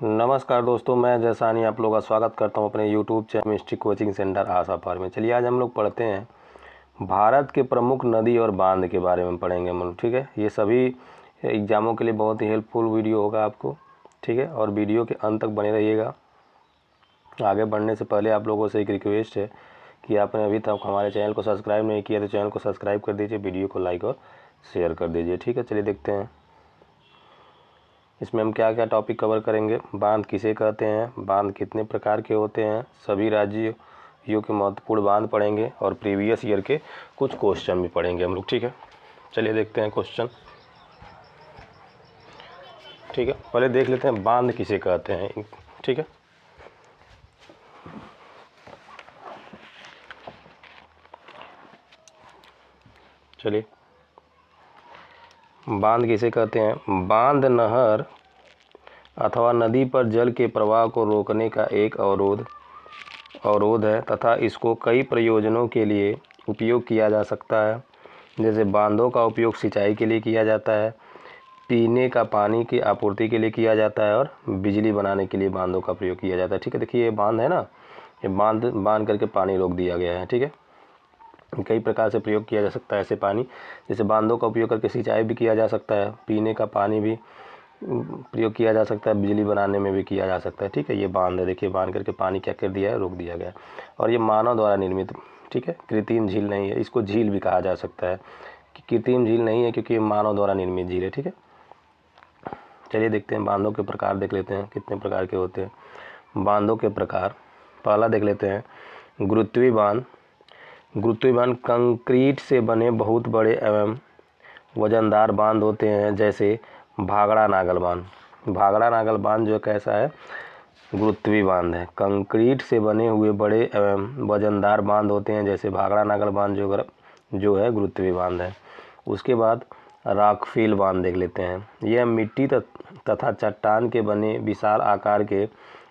नमस्कार दोस्तों, मैं जैसानी आप लोगों का स्वागत करता हूं अपने YouTube channel mystery coaching centre Ashapur में। चलिए आज हम लोग पढ़ते हैं भारत के प्रमुख नदी और बांध के बारे में पढ़ेंगे हम लोग। ठीक है, ये सभी एग्ज़ामों के लिए बहुत ही हेल्पफुल वीडियो होगा आपको। ठीक है, और वीडियो के अंत तक बने रहिएगा। आगे बढ़ने से पहले आप लोगों से एक रिक्वेस्ट है कि आपने अभी तक हमारे चैनल को सब्सक्राइब नहीं किया तो चैनल को सब्सक्राइब कर दीजिए, वीडियो को लाइक और शेयर कर दीजिए। ठीक है, चलिए देखते हैं इसमें हम क्या क्या टॉपिक कवर करेंगे। बांध किसे कहते हैं, बांध कितने प्रकार के होते हैं, सभी राज्यों के महत्वपूर्ण बांध पढ़ेंगे और प्रीवियस ईयर के कुछ क्वेश्चन भी पढ़ेंगे हम लोग। ठीक है, चलिए देखते हैं क्वेश्चन। ठीक है, पहले देख लेते हैं बांध किसे कहते हैं। ठीक है, चलिए बांध किसे कहते हैं। बांध नहर अथवा नदी पर जल के प्रवाह को रोकने का एक अवरोध है तथा इसको कई प्रयोजनों के लिए उपयोग किया जा सकता है। जैसे बांधों का उपयोग सिंचाई के लिए किया जाता है, पीने का पानी की आपूर्ति के लिए किया जाता है और बिजली बनाने के लिए बांधों का प्रयोग किया जाता है। ठीक है, देखिए ये बांध है ना, ये बांध करके पानी रोक दिया गया है। ठीक है, कई प्रकार से प्रयोग किया जा सकता है ऐसे पानी। जैसे बांधों का उपयोग करके सिंचाई भी किया जा सकता है, पीने का पानी भी प्रयोग किया जा सकता है, बिजली बनाने में भी किया जा सकता है। ठीक है, ये बांध है, देखिए बांध करके पानी क्या कर दिया है, रोक दिया गया है। और ये मानव द्वारा निर्मित, ठीक है, कृत्रिम झील नहीं है। इसको झील भी कहा जा सकता है कि कृत्रिम झील नहीं है क्योंकि ये मानव द्वारा निर्मित झील है। ठीक है, चलिए देखते हैं बांधों के प्रकार, देख लेते हैं कितने प्रकार के होते हैं बांधों के प्रकार। पहला देख लेते हैं गुरुत्वीय बांध। गुरुत्वीय बांध कंक्रीट से बने बहुत बड़े एवं वजनदार बांध होते हैं, जैसे भाखड़ा नागल बांध। भाखड़ा नागल बांध जो कैसा है, गुरुत्वीय बांध है। कंक्रीट से बने हुए बड़े एवं वजनदार बांध होते हैं, जैसे भाखड़ा नागल बांध जो है गुरुत्वीय बांध है। उसके बाद रॉकफेल बांध देख लेते हैं। यह मिट्टी तथा चट्टान के बने विशाल आकार के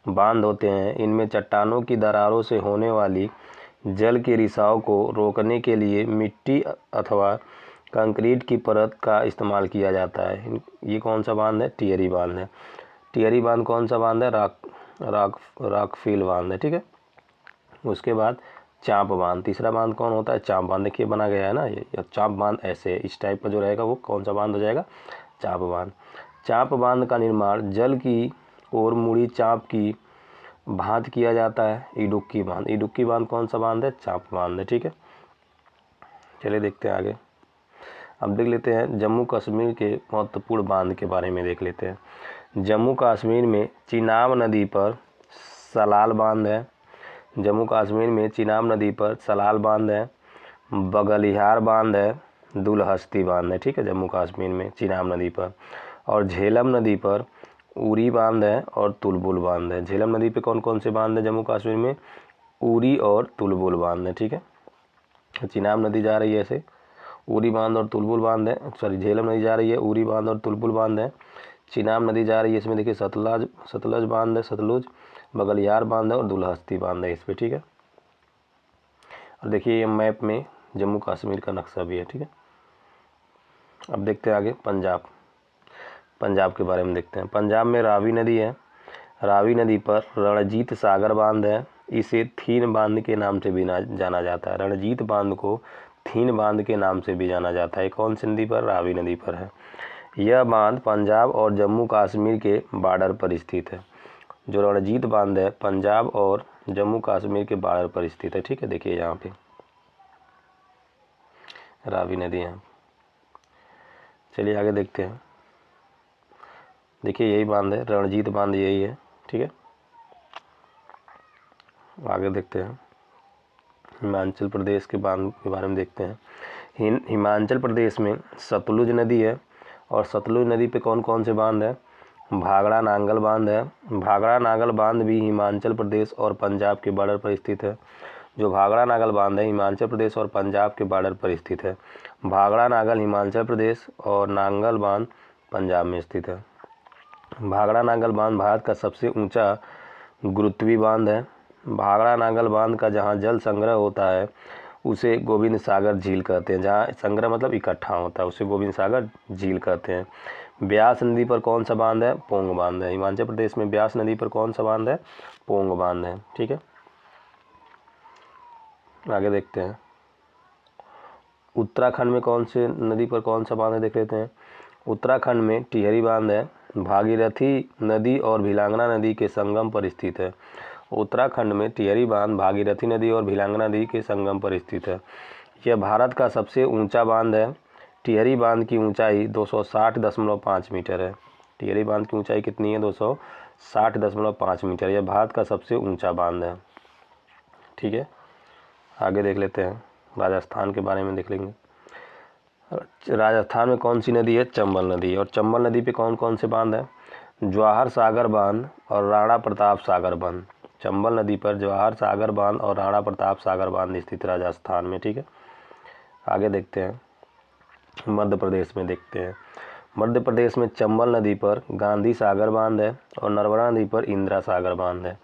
बांध होते हैं। इनमें चट्टानों की दरारों से होने वाली जल के रिसाव को रोकने के लिए मिट्टी अथवा कंक्रीट की परत का इस्तेमाल किया जाता है। ये कौन सा बांध है, टिहरी बांध है। टिहरी बांध कौन सा बांध है, रॉकफेल बांध है। ठीक है, उसके बाद चांप बांध। तीसरा बांध कौन होता है, चांप बांध। देखिए बना गया है ना ये चांप बांध, ऐसे इस टाइप का जो रहेगा वो कौन सा बांध हो जाएगा, चांप बांध। चांप बांध का निर्माण जल की ओर मुड़ी चांप की भांत किया जाता है। इडुक्की बांध। इडुक्की बांध कौन सा बांध है, चांप बांध है। ठीक है, चलिए देखते हैं आगे। अब देख लेते हैं जम्मू कश्मीर के महत्वपूर्ण बांध के बारे में देख लेते हैं। जम्मू कश्मीर में चिनाब नदी पर सलाल बांध है। जम्मू कश्मीर में चिनाब नदी पर सलाल बांध है, बगलिहार बांध है, दुलहस्ती बांध है। ठीक है, जम्मू कश्मीर में चिनाब नदी पर। और झेलम नदी पर उरी बांध है और तुलबुल बांध है। झेलम नदी पे कौन कौन से बांध है जम्मू कश्मीर में, उरी और तुलबुल बांध है। ठीक है, चिनाब नदी जा रही है ऐसे, उरी बांध और तुलबुल बांध है। सॉरी, झेलम नदी जा रही है, उरी बांध और तुलबुल बांध है। चिनाब नदी जा रही है, इसमें देखिए सतलज बांध है, सतलुज, बगलियार बांध है और दुलहस्ती बांध है इस पर। ठीक है, और देखिए ये मैप में जम्मू कश्मीर का नक्शा भी है। ठीक है, अब देखते हैं आगे पंजाब के बारे में देखते हैं। पंजाब में रावी नदी है। रावी नदी पर रणजीत सागर बांध है। इसे थीन बांध के नाम से भी जाना जाता है। रणजीत बांध को थीन बांध के नाम से भी जाना जाता है। कौन सी नदी पर, रावी नदी पर है। यह बांध पंजाब और जम्मू कश्मीर के बॉर्डर पर स्थित है। जो रणजीत बांध है पंजाब और जम्मू कश्मीर के बॉर्डर पर स्थित है। ठीक है, देखिए यहाँ पे रावी नदी है। चलिए आगे देखते हैं। देखिए यही बांध है, रणजीत बांध यही है। ठीक है, आगे देखते हैं हिमाचल प्रदेश के बांध के बारे में देखते हैं। हिमाचल प्रदेश में सतलुज नदी है और सतलुज नदी पे कौन कौन से बांध है, भाखड़ा नांगल बांध है। भाखड़ा नांगल बांध भी हिमाचल प्रदेश और पंजाब के बॉर्डर पर स्थित है। जो भाखड़ा नांगल बांध है हिमाचल प्रदेश और पंजाब के बॉर्डर पर स्थित है। भाखड़ा नांगल हिमाचल प्रदेश और नांगल बांध पंजाब में स्थित है। भाखड़ा नांगल बांध भारत का सबसे ऊंचा गुरुत्वीय बांध है। भाखड़ा नांगल बांध का जहां जल संग्रह होता है उसे गोविंद सागर झील कहते हैं। जहाँ संग्रह मतलब इकट्ठा होता है उसे गोविंद सागर झील कहते हैं। ब्यास नदी पर कौन सा बांध है? पोंग बांध है। हिमाचल प्रदेश में ब्यास नदी पर कौन सा बांध है? पोंग बांध है। ठीक है, आगे देखते हैं। उत्तराखंड में कौन से नदी पर कौन सा बांध है, देख लेते हैं। उत्तराखंड में टिहरी बांध है, भागीरथी नदी और भिलांगना नदी के संगम पर स्थित है। उत्तराखंड में टिहरी बांध भागीरथी नदी और भिलांगना नदी के संगम पर स्थित है। यह भारत का सबसे ऊंचा बांध है। टिहरी बांध की ऊंचाई 260.5 मीटर है। टिहरी बांध की ऊंचाई कितनी है? 260.5 मीटर। यह भारत का सबसे ऊंचा बांध है। ठीक है, आगे देख लेते हैं। राजस्थान के बारे में देख लेंगे। राजस्थान में कौन सी नदी है? चंबल नदी। और चंबल नदी पे कौन कौन से बांध है? जवाहर सागर बांध और राणा प्रताप सागर बांध। चंबल नदी पर जवाहर सागर बांध और राणा प्रताप सागर बांध स्थित राजस्थान में। ठीक है, आगे देखते हैं। मध्य प्रदेश में देखते हैं। मध्य प्रदेश में चंबल नदी पर गांधी सागर बांध है और नर्मदा नदी पर इंदिरा सागर बांध है।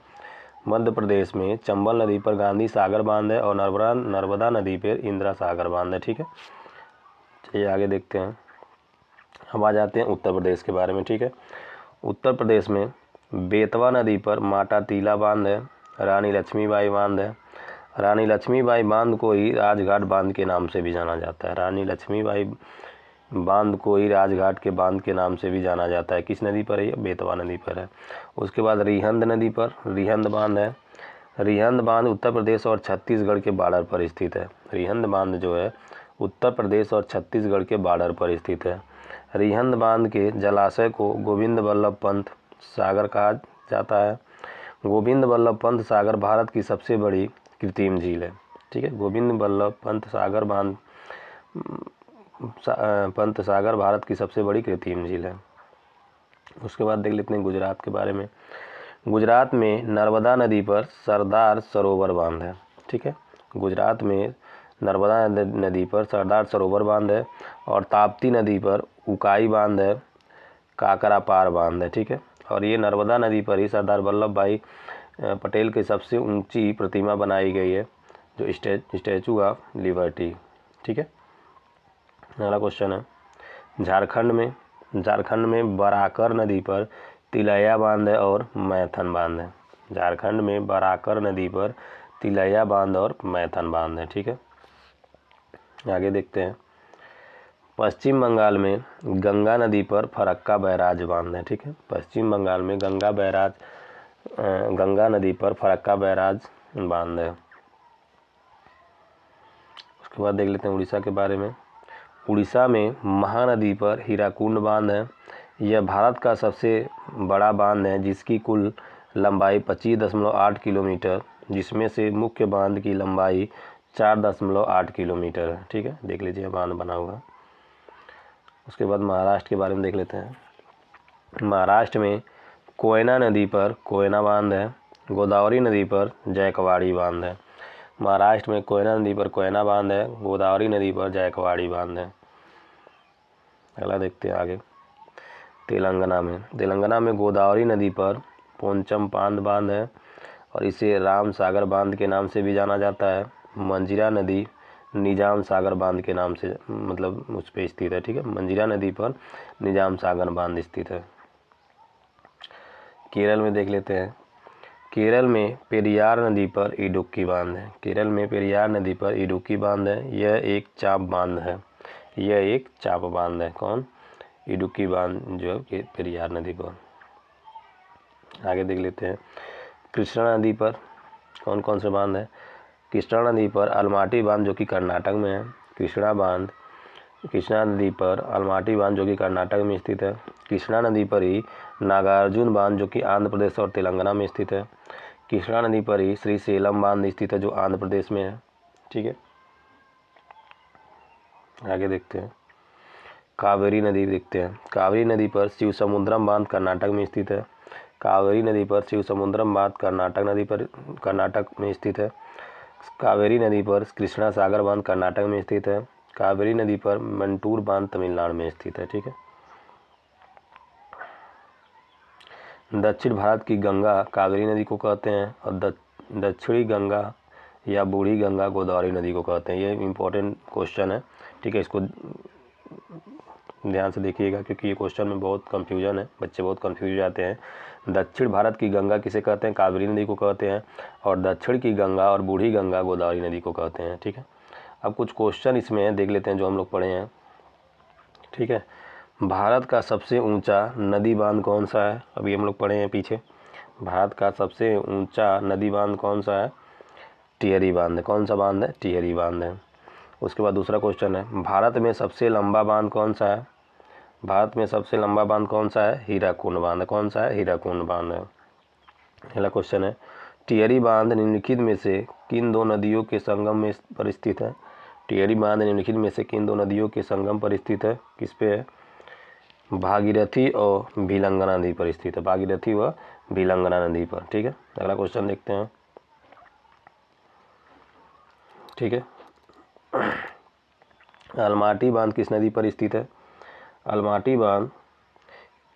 मध्य प्रदेश में चंबल नदी पर गांधी सागर बांध है और नर्मदा नदी पर इंदिरा सागर बांध है। ठीक है, चलिए आगे देखते हैं। अब आ जाते हैं उत्तर प्रदेश के बारे में। ठीक है, उत्तर प्रदेश में बेतवा नदी पर माटा टीला बांध है, रानी लक्ष्मीबाई बांध है। रानी लक्ष्मीबाई बांध को ही राजघाट बांध के नाम से भी जाना जाता है। रानी लक्ष्मीबाई बांध को ही राजघाट के बांध के नाम से भी जाना जाता है। किस नदी पर है? बेतवा नदी पर है। उसके बाद रिहंद नदी पर रिहंद बांध है। रिहंद बांध उत्तर प्रदेश और छत्तीसगढ़ के बॉर्डर पर स्थित है। रिहंद बांध जो है उत्तर प्रदेश और छत्तीसगढ़ के बॉर्डर पर स्थित है। रिहंद बांध के जलाशय को गोविंद बल्लभ पंत सागर कहा जाता है। गोविंद बल्लभ पंत सागर भारत की सबसे बड़ी कृत्रिम झील है। ठीक है, गोविंद बल्लभ पंत सागर पंत सागर भारत की सबसे बड़ी कृत्रिम झील है। उसके बाद देख लेते हैं गुजरात के बारे में। गुजरात में नर्मदा नदी पर सरदार सरोवर बांध है। ठीक है, गुजरात में नर्मदा नदी पर सरदार सरोवर बांध है और ताप्ती नदी पर उकाई बांध है, काकरापार बांध है। ठीक है, और ये नर्मदा नदी पर ही सरदार वल्लभ भाई पटेल की सबसे ऊंची प्रतिमा बनाई गई है, जो स्टैचू ऑफ लिबर्टी। ठीक है, अगला क्वेश्चन है। झारखंड में बराकर नदी पर तिलैया बांध है और मैथन बांध है। झारखंड में बराकर नदी पर तिलैया बांध और मैथन बांध है। ठीक है, आगे देखते हैं। पश्चिम बंगाल में गंगा नदी पर फरक्का बैराज बांध है। ठीक है, पश्चिम बंगाल में गंगा नदी पर फरक्का बैराज बांध है। उसके बाद देख लेते हैं उड़ीसा के बारे में। उड़ीसा में महानदी पर हीराकुंड बांध है। यह भारत का सबसे बड़ा बांध है, जिसकी कुल लंबाई 25.8 किलोमीटर, जिसमें से मुख्य बांध की लंबाई 4.8 किलोमीटर है। ठीक है, देख लीजिए बांध बना हुआ। उसके बाद महाराष्ट्र के बारे में देख लेते हैं। महाराष्ट्र में कोयना नदी पर कोयना बांध है। गोदावरी नदी पर जायकवाड़ी बांध है। महाराष्ट्र में कोयना नदी पर कोयना बांध है, गोदावरी नदी पर जायकवाड़ी बांध है। अगला देखते हैं आगे। तेलंगाना में गोदावरी नदी पर पोंचमपांद बांध है और इसे राम सागर बांध के नाम से भी जाना जाता है। मंजीरा नदी निजाम सागर बांध के नाम से मतलब उस पर स्थित है। ठीक है, मंजीरा नदी पर निजाम सागर बांध स्थित है। केरल में देख लेते हैं। केरल में पेरियार नदी पर इडुक्की बांध है। केरल में पेरियार नदी पर इडुक्की बांध है। यह एक चाप बांध है। यह एक चाप बांध है। कौन? इडुक्की बांध जो है पेरियार नदी पर। आगे देख लेते हैं। कृष्णा नदी पर कौन कौन से बांध है? कृष्णा नदी पर अलमाटी बांध जो कि कर्नाटक में है। कृष्णा नदी पर अलमाटी बांध जो कि कर्नाटक में स्थित है। कृष्णा नदी पर ही नागार्जुन बांध जो कि आंध्र प्रदेश और तेलंगाना में स्थित है। कृष्णा नदी पर ही श्रीशैलम बांध स्थित है जो आंध्र प्रदेश में है। ठीक है, आगे देखते हैं। कावेरी नदी देखते हैं। कावेरी नदी पर शिवसमुद्रम बांध कर्नाटक में स्थित है। कावेरी नदी पर शिवसमुद्रम बांध कर्नाटक में स्थित है। कावेरी नदी पर कृष्णा सागर बांध कर्नाटक में स्थित है। कावेरी नदी पर मंटूर बांध तमिलनाडु में स्थित है। ठीक है, दक्षिण भारत की गंगा कावेरी नदी को कहते हैं और दक्षिणी गंगा या बूढ़ी गंगा गोदावरी नदी को कहते हैं। ये इम्पोर्टेंट क्वेश्चन है। ठीक है, इसको ध्यान से देखिएगा, क्योंकि ये क्वेश्चन में बहुत कन्फ्यूजन है, बच्चे बहुत कन्फ्यूज हो जाते हैं। दक्षिण भारत की गंगा किसे कहते हैं? कावेरी नदी को कहते हैं। और दक्षिण की गंगा और बूढ़ी गंगा गोदावरी नदी को कहते हैं। ठीक है, अब कुछ क्वेश्चन इसमें देख लेते हैं जो हम लोग पढ़े हैं। ठीक है, भारत का सबसे ऊंचा नदी बांध कौन सा है? अभी हम लोग पढ़े हैं पीछे। भारत का सबसे ऊंचा नदी बांध कौन सा है? टिहरी बांध है। कौन सा बांध है? टिहरी बांध है। उसके बाद दूसरा क्वेश्चन है, भारत में सबसे लंबा बांध कौन सा है? भारत में सबसे लंबा बांध कौन सा है? हीराकुंड बांध। कौन सा है? हीराकुंड बांध है। अगला क्वेश्चन है, टिहरी बांध निम्नलिखित में से किन दो नदियों के संगम में पर स्थित है? टिहरी बांध निम्नलिखित में से किन दो नदियों के संगम पर स्थित है? किस पे है? भागीरथी और भिलंगना नदी पर स्थित है। भागीरथी व भिलंगना नदी पर। ठीक है, अगला क्वेश्चन देखते हैं। ठीक है, अलमाटी बांध किस नदी पर स्थित है? अलमाटी बांध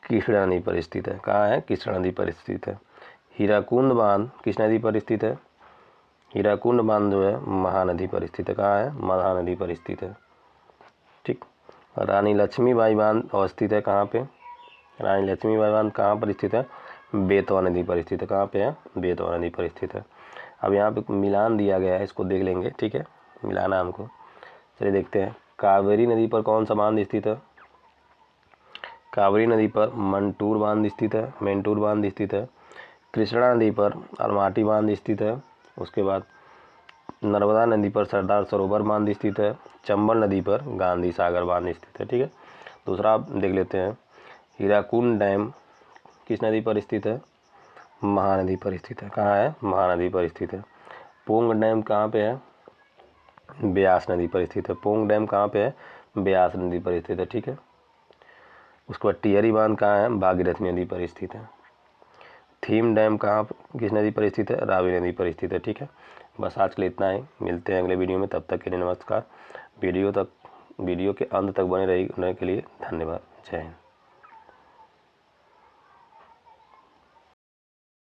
कृष्णा नदी पर स्थित है। कहाँ है? कृष्णा नदी पर स्थित है। हीराकुंड बांध किस नदी पर स्थित है? हीराकुंड बांध जो है महानदी पर स्थित है। कहाँ है? महानदी पर स्थित है। ठीक, रानी लक्ष्मीबाई बांध अवस्थित है कहाँ पे? रानी लक्ष्मीबाई बांध कहाँ पर स्थित है? बेतवा नदी पर स्थित है। कहाँ पे है? बेतवा नदी पर स्थित है। अब यहाँ पे मिलान दिया गया है, इसको देख लेंगे। ठीक है, मिलाना हमको। चलिए देखते हैं, कावेरी नदी पर कौन सा बांध स्थित है? कावेरी नदी पर मंटूर बांध स्थित है, मेंटूर बांध स्थित है। कृष्णा नदी पर अलमाटी बांध स्थित है। उसके बाद नर्मदा नदी पर सरदार सरोवर बांध स्थित है। चंबल नदी पर गांधी सागर बांध स्थित है। ठीक है, दूसरा आप देख लेते हैं, हीराकुंड डैम किस नदी पर स्थित है? महानदी पर स्थित है। कहाँ है? महानदी पर स्थित है। पोंग डैम कहाँ पे है? ब्यास नदी पर स्थित है। पोंग डैम कहाँ पे है? ब्यास नदी पर स्थित है। ठीक है, उसके बाद टिहरी बांध कहाँ है? भागीरथी नदी पर स्थित है। थीम डैम कहाँ किस नदी पर स्थित है? रावी नदी पर स्थित है। ठीक है, बस आज के लिए इतना ही। मिलते हैं अगले वीडियो में, तब तक के लिए नमस्कार। वीडियो के अंत तक बने रहने के लिए धन्यवाद। जय हिंद।